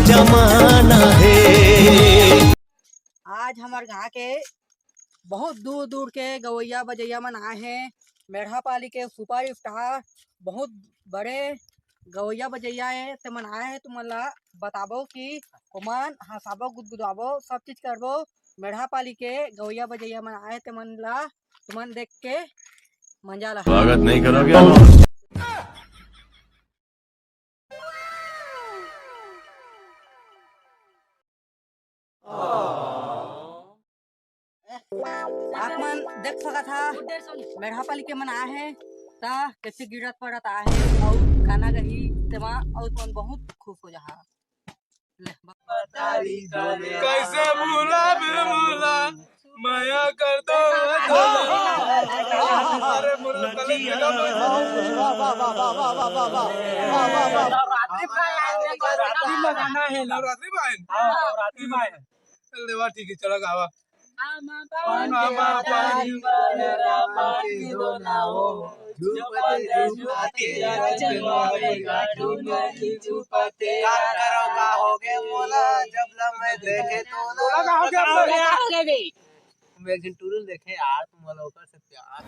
जमाना है। आज हमारे गाँव के बहुत दूर दूर के गवैया बजैया मन आए हैं। मेढ़ापाली के सुपर स्टार बहुत बड़े गवैया बजैया है। तो मन आए हैं, तुमन ला बताबो कि ओमन हंसाबो गुदगुदाबो सब चीज करबो। मेढ़ापाली के गवैया बजैया मन आए ते मन ला तुमन देख के मजा ला। स्वागत नहीं करोगे? आप मन देख सका था मेढ़ापाली के मन आए हैं ता कैसे गिरत पड़त आए हैं और गाना गही तेमा और तुमन बहुत खुश हो जा। कैसे भूला भूला माया कर दो। अरे नवरात्रि भाई लेवा ठीक है चलो गावा। टूरल देखे यार तुम लोग से प्यार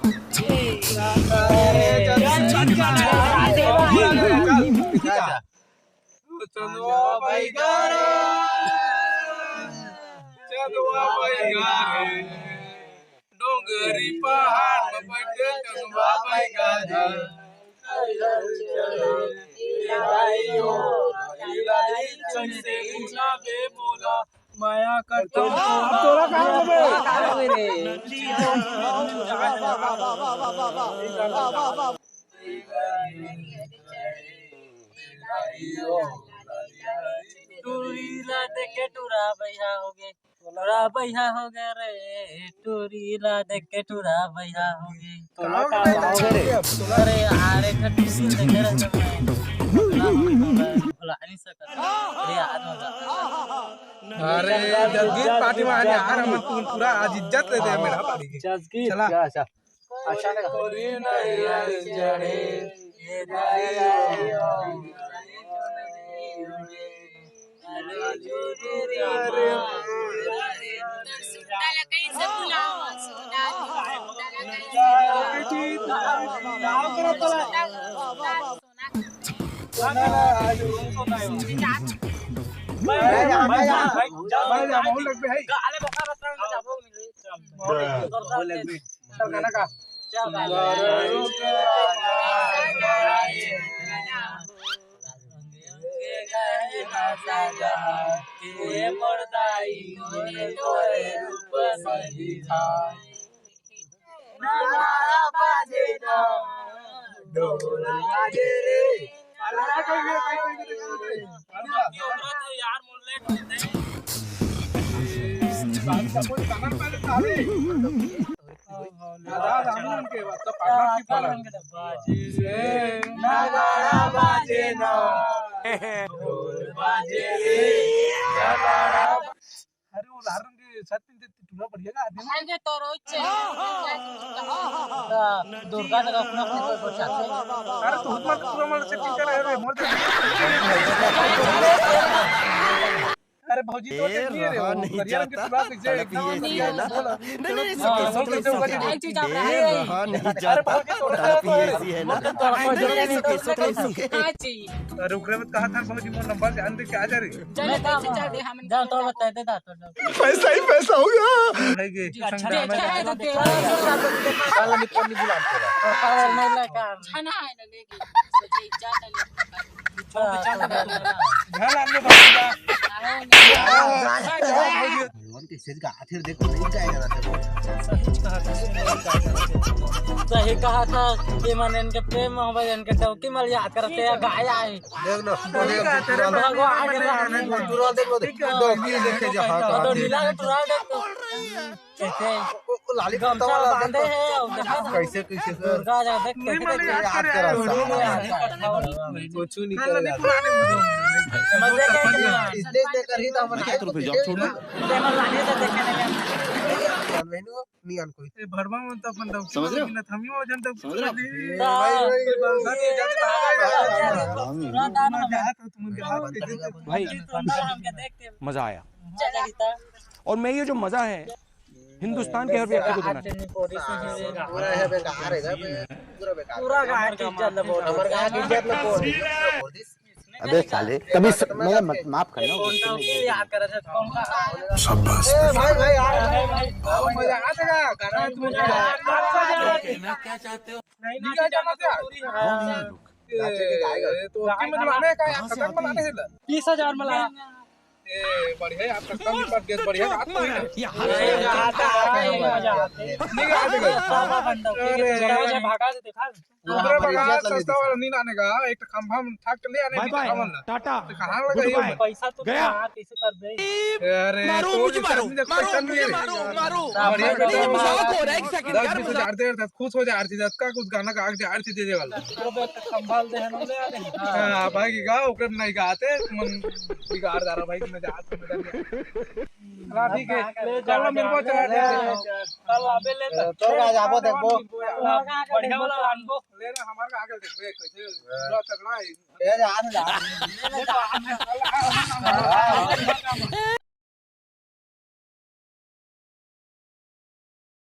चलो भाई डोंगरी पहाड़ में बैठे चलवा भाई गाजर माया करता टूरीला देखे टूरा भैया हो गए, टूरा भैया हो गए रे। टूरीला देखे टूरा भैया हो गए। अरे आरे खट्टी देखे रे बोला नहीं सकता अरे याद होगा। अरे जगीर पार्टी में यार हम पूरा आज इज्जत ले दे मेरा पार्टी की। चला अच्छा अच्छा अरे वो लारन के सत्य ते टूरा बढ़िया का आदमी आगे तो रोज दुर्गा का अपना कोई चाहते। अरे तू मत पूरा मत से टीचर है रे मोर। अरे भौजी तो नहीं रे वो करियर के टूरा कैसे एकदम नहीं है ना। नहीं नहीं नहीं अरे भौजी तो ऐसी है ना। अरे उकरे में कहा था भौजी मोर नंबर ध्यान दे के आ जा रे। चले कैसे चल दे हम जाओ तो बता दे दा तो पैसा ही पैसा होगा। है के अच्छा है तो तेरा काला निकल नहीं बुला तेरा पावर नहीं लगा खाना है ना लेके सोचे ज्यादा ले घर आने भौजी भगवान के सेज का हाथी देखो नहीं जाएगा। सही कहा था कि मन इनके प्रेम मोहब्बत इनके टोकी मल याद करते हैं गाया है देख लो भगवान के टूरा देखो डॉगी देखे जा हां तो नीला का टुरा देखो कैसे लाली गमछा बांधे हैं कैसे कैसे दुर्गा जा देख कैसे याद करा कुछ नहीं कर इसलिए देकर ही तो हम आए तो फिर जॉब छोड़ना नियन कोई भरवा में तो अपन समझ रहे हो? थमी हो जन तक समझ रहे हो? भाई मजा आया और मैं ये जो मजा है हिंदुस्तान के हर व्यक्ति को देना चाहिए। पूरा है बेकार है पूरा बेकार पूरा गांव की इज्जत ले बोल हमारे गांव की इज्जत में बोल अबे साले कभी मैं माफ करना याद कर रहे थे भाई भाई मजा आ जाएगा गाना तुम मैं क्या चाहते हो? नहीं जाना था तो कीमत बनाने का खतरनाक बनाने है 20,000 मला ए बढ़िया आपका कम पर गैस बढ़िया आता है आता है मजा आते नहीं आ जाएगा बाबा बंदा से भागा से देखा ऊपर बगा सस्ता वाला नहीं लाने का एक खंभा में ठाक ले आने बाय की बाय खावन टाटा कहां लगा ये पैसा तो गया। कैसे कर दे अरे मारो मुझे मारो मारो बढ़िया मजाक हो रहा है एक सेकंड यार हजार देर तक खुश हो जा आरती दत्त का कुछ गाना का आगे आरती दे दे वाला संभाल दे न ले आने हां भाई की गा ओकर नहीं गाते मन बिगाड़ दारा भाई में जात में चला ठीक है चलो मेरे को चला दे कल आबे ले तो आज आबो देखबो बढ़िया वाला लानबो लेना हमारे का आगे देखबे कैसे पूरा तगड़ा है ए जा